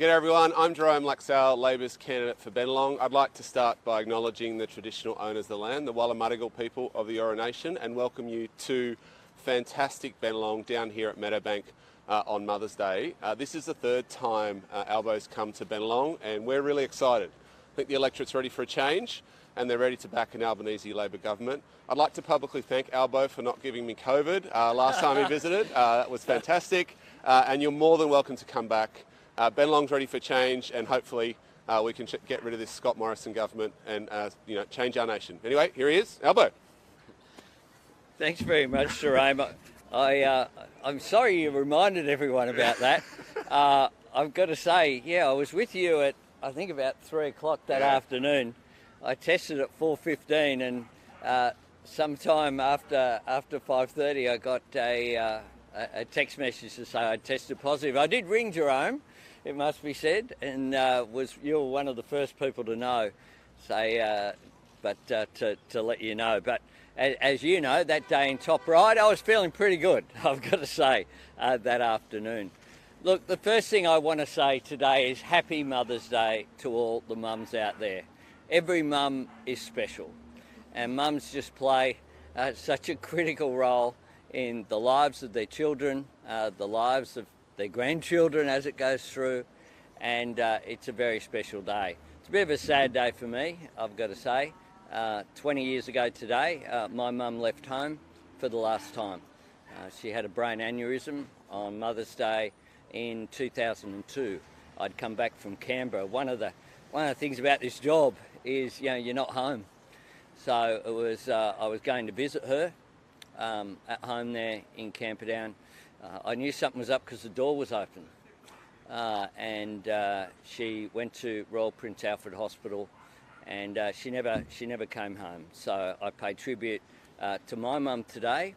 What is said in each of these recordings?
G'day everyone, I'm Jerome Laxale, Labor's candidate for Bennelong. I'd like to start by acknowledging the traditional owners of the land, the Wallumattagal people of the Eora Nation, and welcome you to fantastic Bennelong down here at Meadowbank on Mother's Day. This is the third time Albo's come to Bennelong, and we're really excited. I think the electorate's ready for a change and they're ready to back an Albanese Labor government. I'd like to publicly thank Albo for not giving me COVID last time he visited. That was fantastic, and you're more than welcome to come back. Bennelong's ready for change, and hopefully we can get rid of this Scott Morrison government and change our nation. Anyway, here he is, Albo. Thanks very much, Jerome. I'm sorry you reminded everyone about that. I've got to say, I was with you at I think about 3 o'clock that afternoon. I tested at 4:15, and sometime after 5:30, I got a text message to say I tested positive. I did ring Jerome, it must be said, and you were one of the first people to know, to let you know. But as you know, that day in top right, I was feeling pretty good, I've got to say, that afternoon. Look, the first thing I want to say today is Happy Mother's Day to all the mums out there. Every mum is special, and mums just play such a critical role in the lives of their children, the lives of their grandchildren as it goes through, and it's a very special day. It's a bit of a sad day for me, I've got to say. 20 years ago today, my mum left home for the last time. She had a brain aneurysm on Mother's Day in 2002. I'd come back from Canberra. One of the things about this job is, you're not home. So it was, I was going to visit her at home there in Camperdown. I knew something was up because the door was open. And she went to Royal Prince Alfred Hospital, and she never came home. So I pay tribute to my mum today,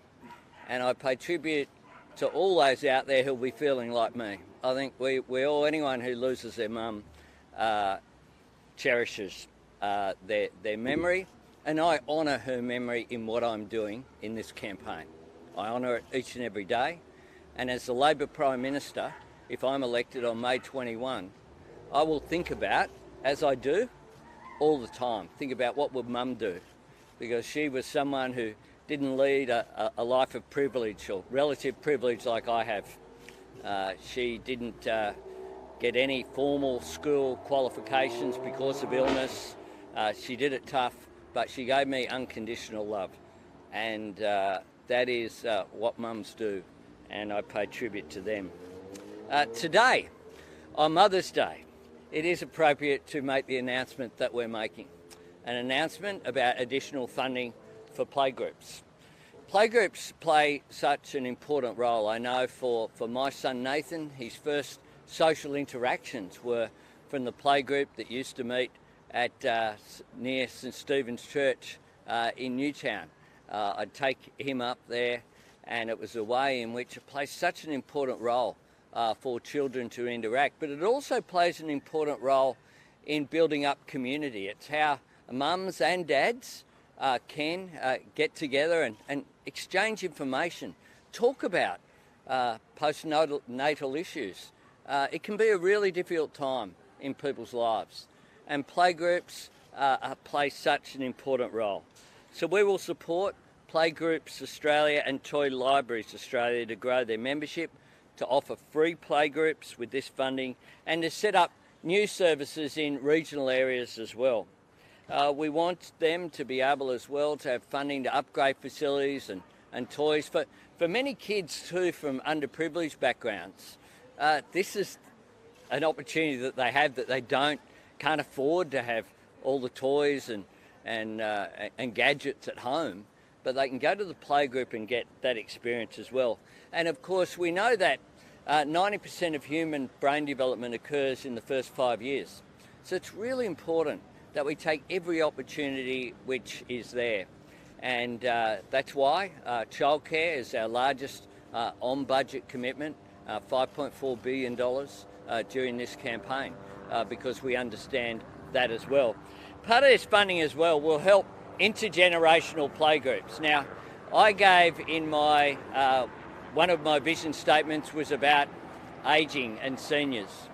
and I pay tribute to all those out there who'll be feeling like me. I think anyone who loses their mum cherishes their memory, and I honour her memory in what I'm doing in this campaign. I honour it each and every day, and as the Labor Prime Minister, if I'm elected on May 21, I will think about, as I do all the time, think about what would Mum do, because she was someone who didn't lead a life of privilege or relative privilege like I have. She didn't get any formal school qualifications because of illness. She did it tough, but she gave me unconditional love, and that is what mums do, and I pay tribute to them. Today, on Mother's Day, it is appropriate to make the announcement that we're making, an announcement about additional funding for playgroups. Playgroups play such an important role. I know for my son Nathan, his first social interactions were from the playgroup that used to meet at near St Stephen's Church in Newtown. I'd take him up there, and it was a way in which it plays such an important role for children to interact, but it also plays an important role in building up community. It's how mums and dads can get together and exchange information, talk about postnatal issues. It can be a really difficult time in people's lives, and playgroups play such an important role. So we will support Playgroups Australia and Toy Libraries Australia to grow their membership, to offer free playgroups with this funding, and to set up new services in regional areas as well. We want them to be able as well to have funding to upgrade facilities and toys. For many kids too from underprivileged backgrounds, this is an opportunity that they have that they can't afford to have all the toys and gadgets at home, but they can go to the playgroup and get that experience as well. And of course we know that 90% of human brain development occurs in the first 5 years. So it's really important that we take every opportunity which is there. And that's why childcare is our largest on-budget commitment, $5.4 billion during this campaign, because we understand that as well. Part of this funding as well will help intergenerational playgroups. Now, I gave in my, one of my vision statements was about ageing and seniors.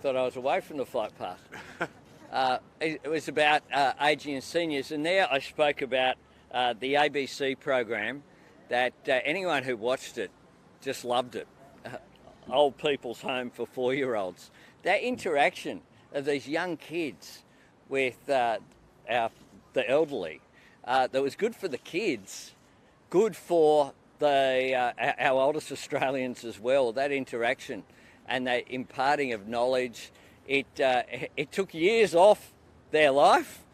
thought I was away from the flight path. It was about ageing and seniors, and there I spoke about the ABC program that anyone who watched it just loved it. Old People's Home for 4-year-olds. That interaction of these young kids with the elderly, that was good for the kids, good for our oldest Australians as well. That interaction and that imparting of knowledge, it took years off their life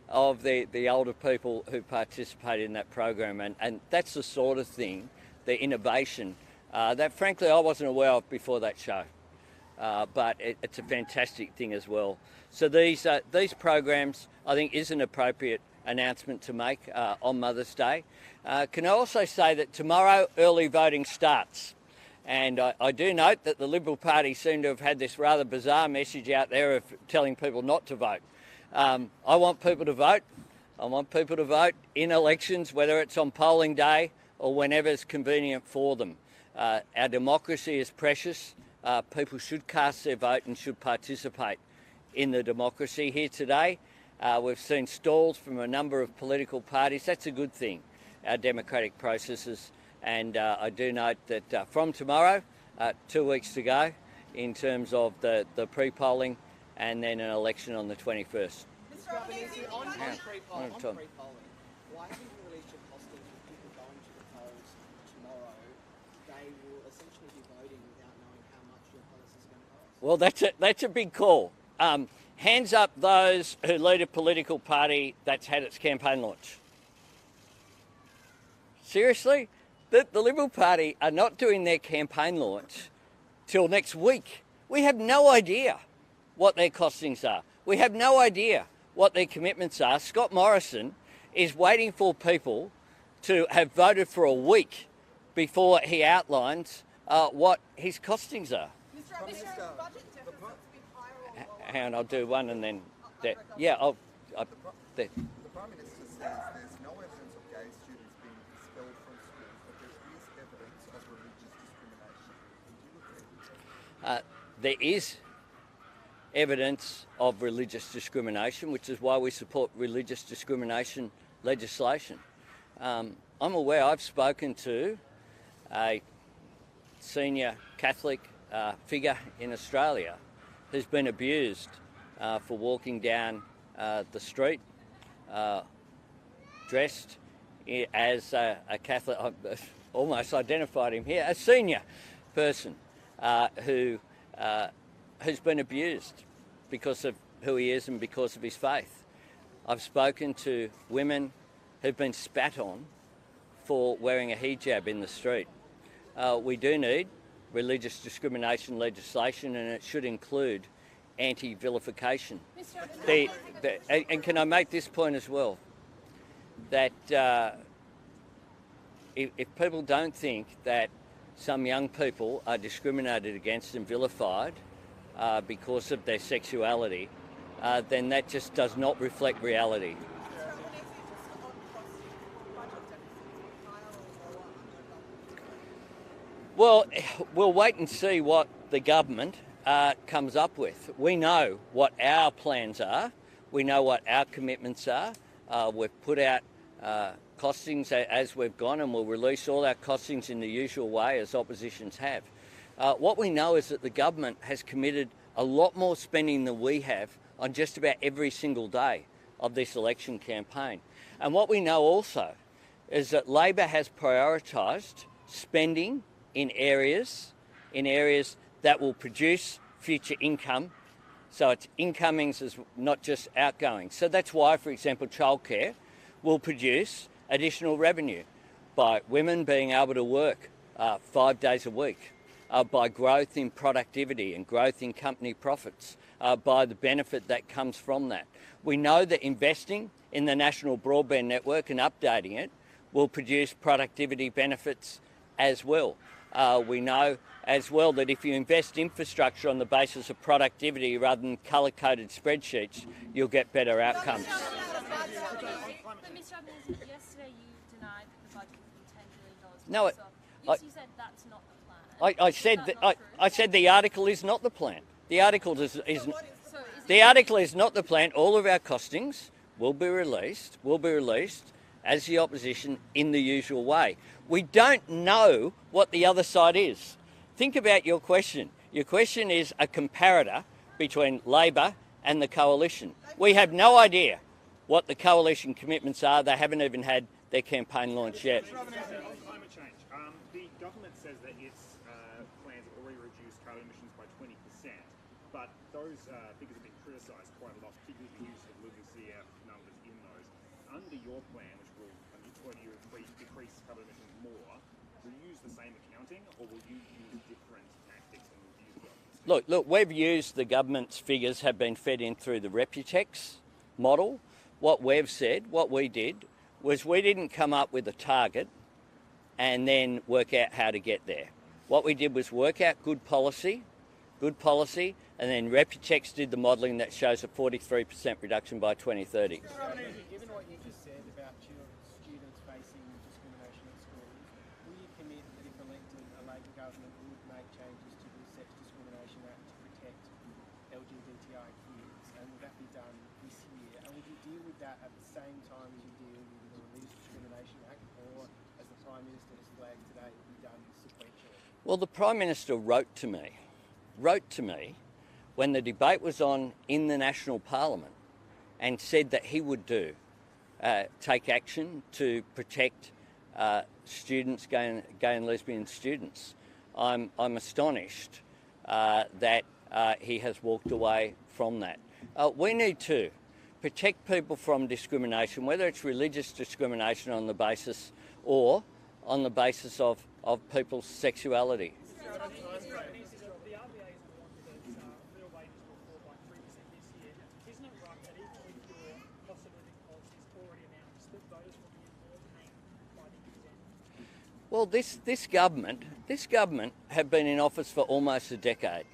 of the older people who participated in that program, and that's the sort of thing, the innovation, that frankly I wasn't aware of before that show. But it's a fantastic thing as well. So these programs, I think, is an appropriate announcement to make on Mother's Day. Can I also say that tomorrow early voting starts, and I do note that the Liberal Party seem to have had this rather bizarre message out there of telling people not to vote. I want people to vote. I want people to vote in elections, whether it's on polling day or whenever it's convenient for them. Our democracy is precious. People should cast their vote and should participate in the democracy. Here today, we've seen stalls from a number of political parties. That's a good thing, our democratic processes. And I do note that from tomorrow, 2 weeks to go in terms of the pre-polling and then an election on the 21st. Mr. Albanese, on pre-polling, why haven't you released your costings for people going to the polls tomorrow? They will essentially be voting without knowing how much your policy is going to cost. Well, that's a big call. Hands up those who lead a political party that's had its campaign launch. Seriously? The Liberal Party are not doing their campaign launch till next week. We have no idea what their costings are. We have no idea what their commitments are. Scott Morrison is waiting for people to have voted for a week before he outlines what his costings are. Mr. Albanese, budget deficit's been higher or lower? Hang on, I'll do one and then... The Prime Minister says there's no evidence of gay students being expelled from schools, but there is evidence of religious discrimination. Do you agree? There is evidence of religious discrimination, which is why we support religious discrimination legislation. I'm aware, I've spoken to a senior Catholic figure in Australia who's been abused for walking down the street dressed as a Catholic. I almost identified him here, a senior person who's been abused because of who he is and because of his faith. I've spoken to women who've been spat on for wearing a hijab in the street. We do need religious discrimination legislation, and it should include anti-vilification. And can I make this point as well? That if people don't think that some young people are discriminated against and vilified because of their sexuality, then that just does not reflect reality. Well, we'll wait and see what the government comes up with. We know what our plans are. We know what our commitments are. We've put out costings as we've gone, and we'll release all our costings in the usual way as oppositions have. What we know is that the government has committed a lot more spending than we have on just about every single day of this election campaign. And what we know also is that Labor has prioritised spending in areas that will produce future income. So it's incomings as not just outgoings. So that's why, for example, childcare will produce additional revenue by women being able to work 5 days a week, by growth in productivity and growth in company profits, by the benefit that comes from that. We know that investing in the national broadband network and updating it will produce productivity benefits as well. We know as well that if you invest infrastructure on the basis of productivity rather than colour-coded spreadsheets, you'll get better outcomes. But Mr. Albanese, yesterday you denied that the budget would be $10 billion. No, Yes, you said that's not the plan. I said the article is not the plan. The article the article is not the plan. All of our costings will be released as the opposition in the usual way. We don't know what the other side is. Think about your question. Your question is a comparator between Labor and the coalition. We have no idea what the coalition commitments are. They haven't even had their campaign launch yet. On climate change, the government says that its plans have already reduced carbon emissions by 20%, but those figures have been criticised quite a lot, particularly the use of living CF numbers in those. Under your plan, which will decrease carbon emissions more, will you use the same accounting, or will you use different tactics and use them? Look, we've used the government's figures have been fed in through the Reputex model. What we've said, what we did, was we didn't come up with a target and then work out how to get there. What we did was work out good policy, and then Reputex did the modelling that shows a 43% reduction by 2030. Given what you just said about students facing discrimination at schools, will you commit that if elected, a Labor government would make changes to the Sex Discrimination Act to protect LGBTI kids, and would that be done this year? And would you deal with that at the same time as you deal with the Religious Discrimination Act, or, as the Prime Minister has flagged today, it will be done sequentially? Well, the Prime Minister wrote to me when the debate was on in the National Parliament and said that he would take action to protect students, gay and lesbian students. I'm astonished that he has walked away from that. We need to protect people from discrimination, whether it's religious discrimination on the basis or on the basis of people's sexuality. Well, this government have been in office for almost a decade.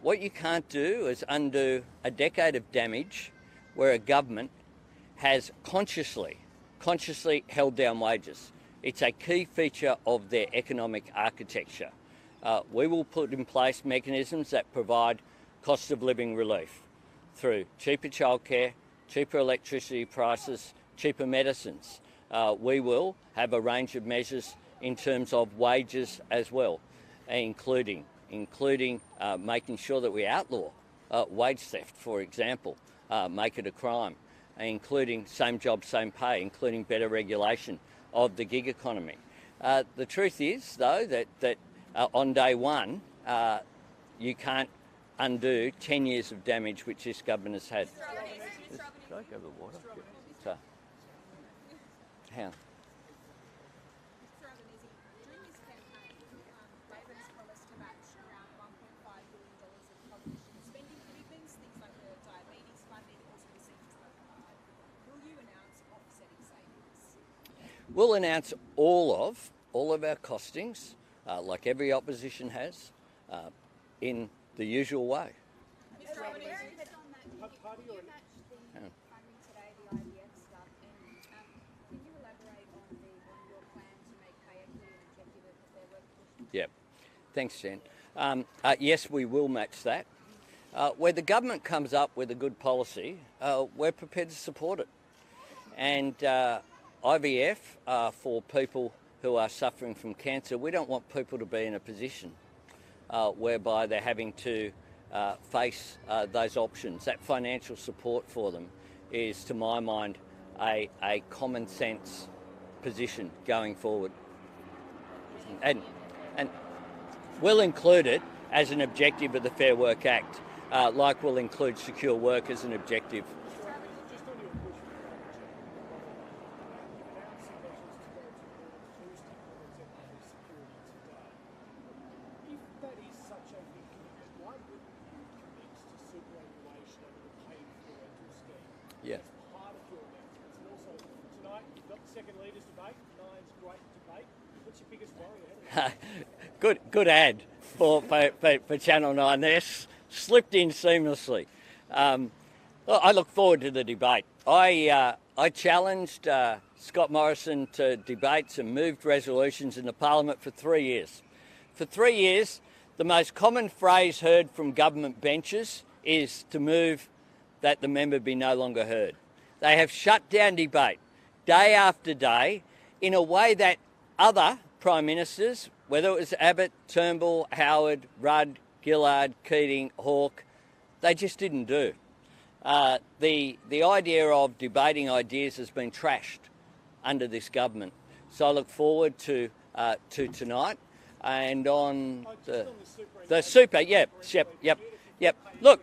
What you can't do is undo a decade of damage where a government has consciously held down wages. It's a key feature of their economic architecture. We will put in place mechanisms that provide cost of living relief through cheaper childcare, cheaper electricity prices, cheaper medicines. We will have a range of measures in terms of wages as well, including making sure that we outlaw wage theft, for example, make it a crime, including same job, same pay, including better regulation of the gig economy. The truth is, though, that on day one, you can't undo 10 years of damage which this government has had. Should I go to the water? How? During this campaign, Labor has promised to match around $1.5 billion of politician spending commitments, things like the diabetes funding, also the Centre's Local Card. Will you announce offsetting savings? We'll announce all of our costings, like every opposition has, in the usual way. Mr. Albanese, you matched the funding today, the IVF stuff, and can you elaborate on your plan to make pay equity an objective of Fair Work Commission? Yep. Thanks, Jen. Yes, we will match that. Where the government comes up with a good policy, we're prepared to support it. And IVF, for people who are suffering from cancer, we don't want people to be in a position whereby they're having to face those options. That financial support for them is, to my mind, a common sense position going forward. And we'll include it as an objective of the Fair Work Act, like we'll include secure work as an objective. Yeah. Part of your announcements, and also tonight you've got the second leaders debate. Nine's great debate. What's your biggest worry? Good ad for Channel 9 there. Slipped in seamlessly. I look forward to the debate. I challenged Scott Morrison to debates and moved resolutions in the Parliament for 3 years. For 3 years, the most common phrase heard from government benches is to move that the member be no longer heard. They have shut down debate day after day in a way that other Prime Ministers, whether it was Abbott, Turnbull, Howard, Rudd, Gillard, Keating, Hawke, they just didn't do. The idea of debating ideas has been trashed under this government. So I look forward to tonight and on the super. Yep. Look,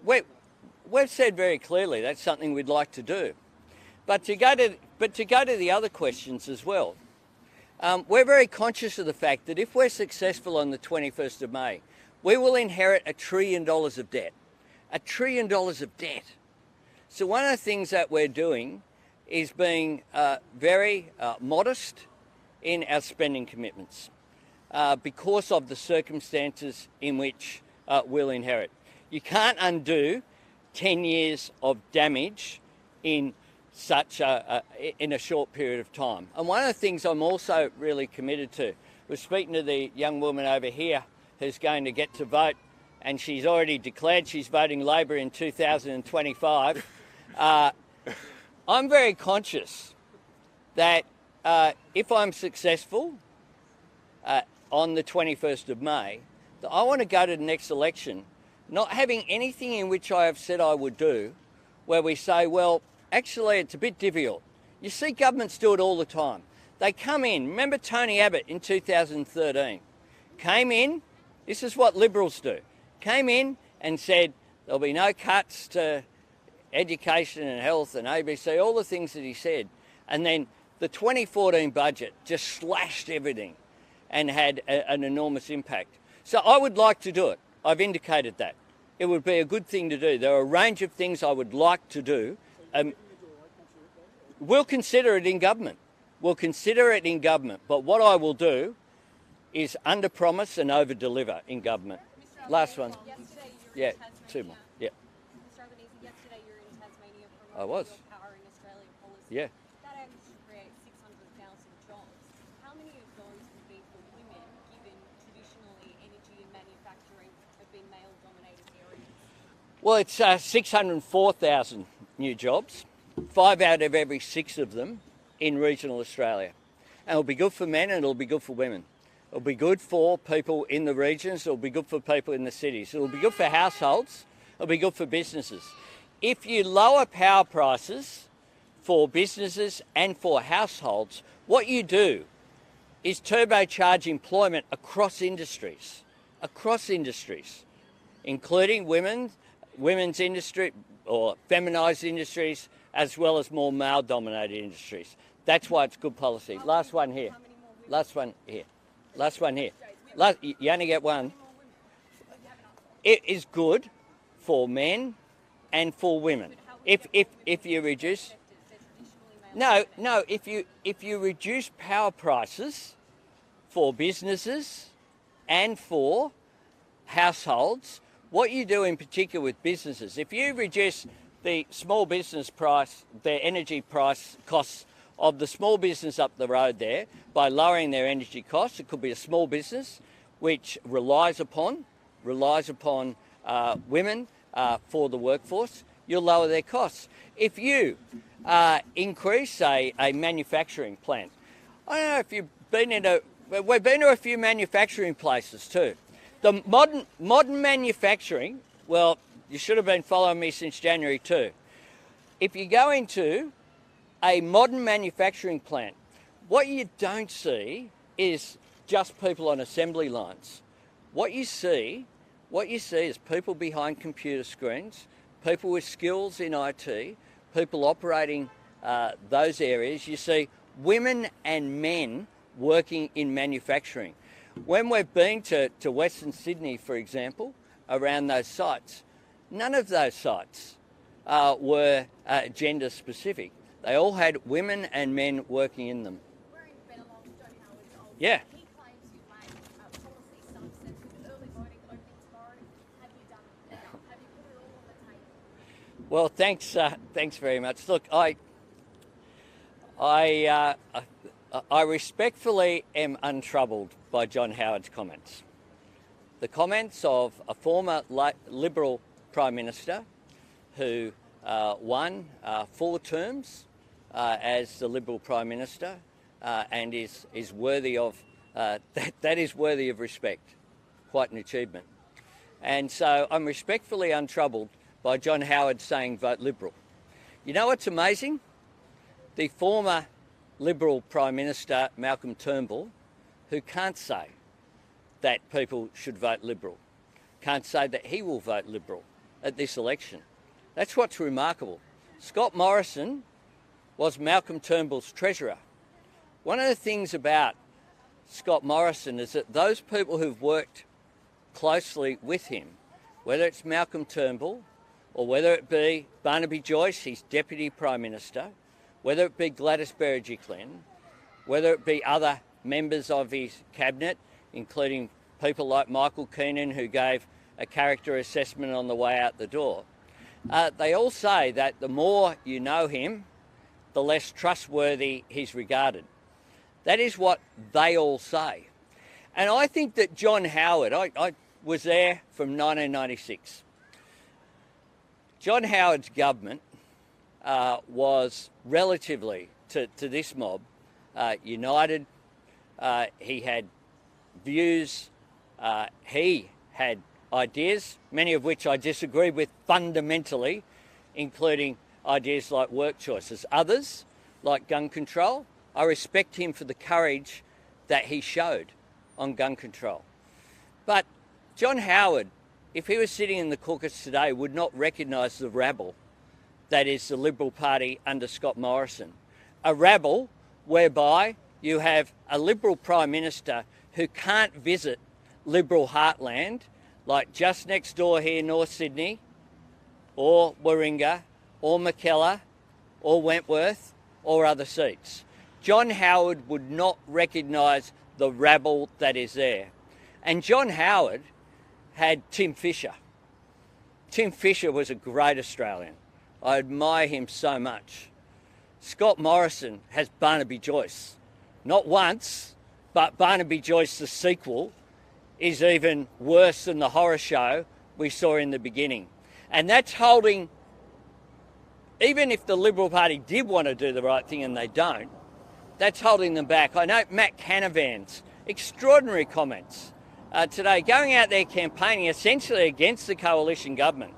we've said very clearly that's something we'd like to do. But to go to the other questions as well, we're very conscious of the fact that if we're successful on the 21st of May, we will inherit $1 trillion of debt. $1 trillion of debt. So one of the things that we're doing is being very modest in our spending commitments because of the circumstances in which we'll inherit. You can't undo 10 years of damage in such in a short period of time. And one of the things I'm also really committed to was speaking to the young woman over here who's going to get to vote, and she's already declared she's voting Labor in 2025. I'm very conscious that if I'm successful on the 21st of May, that I want to go to the next election not having anything in which I have said I would do, where we say, well, actually it's a bit difficult. You see governments do it all the time. They come in, remember Tony Abbott in 2013, came in, this is what Liberals do, came in and said there'll be no cuts to education and health and ABC, all the things that he said. And then the 2014 budget just slashed everything and had an enormous impact. So I would like to do it. I've indicated that. It would be a good thing to do. There are a range of things I would like to do. We'll consider it in government. We'll consider it in government. But what I will do is under-promise and over-deliver in government. Last one. Yeah, two more. Yeah. Mr. Albanese, yesterday you were in Tasmania I was. your Power in Australia policy. Yeah. That aims to create 600,000 jobs. How many of those would be for women, given traditionally energy and manufacturing have been male-dominated areas? Well, it's 604,000 new jobs, 5 out of every 6 of them in regional Australia. And it'll be good for men and it'll be good for women. It'll be good for people in the regions, it'll be good for people in the cities. It'll be good for households, it'll be good for businesses. If you lower power prices for businesses and for households, what you do is turbocharge employment across industries, including women's industry or feminised industries, as well as more male-dominated industries. That's why it's good policy. Last one here. You only get one. It is good for men and for women. If you reduce if you reduce power prices for businesses and for households, what you do in particular with businesses, if you reduce the small business price, their energy price costs of the small business up the road there by lowering their energy costs, it could be a small business which relies upon women for the workforce, you'll lower their costs. If you increase a manufacturing plant, I don't know if you've been we've been to a few manufacturing places too. The modern manufacturing, well, you should have been following me since January too. If you go into a modern manufacturing plant, what you don't see is just people on assembly lines. What you see is people behind computer screens, people with skills in IT, people operating those areas. You see women and men working in manufacturing. When we've been to Western Sydney, for example, around those sites, none of those sites were gender specific. They all had women and men working in them. We're in Bennelong, John Howard's old. Yeah. He claims you've made policy sunset with early voting opening tomorrow. Have you done enough? Have you put it all on the table? Well, thanks very much. Look, I respectfully am untroubled by John Howard's comments. the comments of a former Liberal Prime Minister who won 4 terms as the Liberal Prime Minister and is worthy of, that is worthy of respect. Quite an achievement. And so I'm respectfully untroubled by John Howard saying vote Liberal. You know what's amazing? The former Liberal Prime Minister, Malcolm Turnbull, who can't say that people should vote Liberal, can't say that he will vote Liberal at this election. That's what's remarkable. Scott Morrison was Malcolm Turnbull's treasurer. One of the things about Scott Morrison is that those people who've worked closely with him, whether it's Malcolm Turnbull or whether it be Barnaby Joyce, his Deputy Prime Minister, whether it be Gladys Berejiklian, whether it be other members of his cabinet, including people like Michael Keenan, who gave a character assessment on the way out the door, they all say that the more you know him, the less trustworthy he's regarded. That is what they all say. And I think that John Howard, I was there from 1996. John Howard's government was relatively, to this mob, united. He had views, he had ideas, many of which I disagree with fundamentally, including ideas like work choices. Others, like gun control, I respect him for the courage that he showed on gun control. But John Howard, if he was sitting in the caucus today, would not recognise the rabble that is the Liberal Party under Scott Morrison. A rabble whereby you have a Liberal Prime Minister who can't visit Liberal heartland, like just next door here, North Sydney, or Warringah, or Mackellar, or Wentworth, or other seats. John Howard would not recognise the rabble that is there. And John Howard had Tim Fischer. Tim Fischer was a great Australian. I admire him so much. Scott Morrison has Barnaby Joyce. Not once, but Barnaby Joyce, the sequel, is even worse than the horror show we saw in the beginning. And that's holding, even if the Liberal Party did want to do the right thing and they don't, that's holding them back. I know Matt Canavan's extraordinary comments today, going out there campaigning essentially against the coalition government.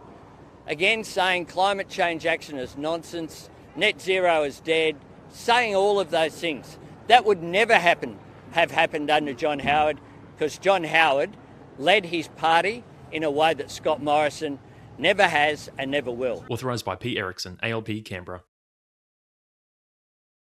Again, saying climate change action is nonsense, net zero is dead, saying all of those things. That would never have happened under John Howard, because John Howard led his party in a way that Scott Morrison never has and never will. Authorised by P. Erickson, ALP, Canberra.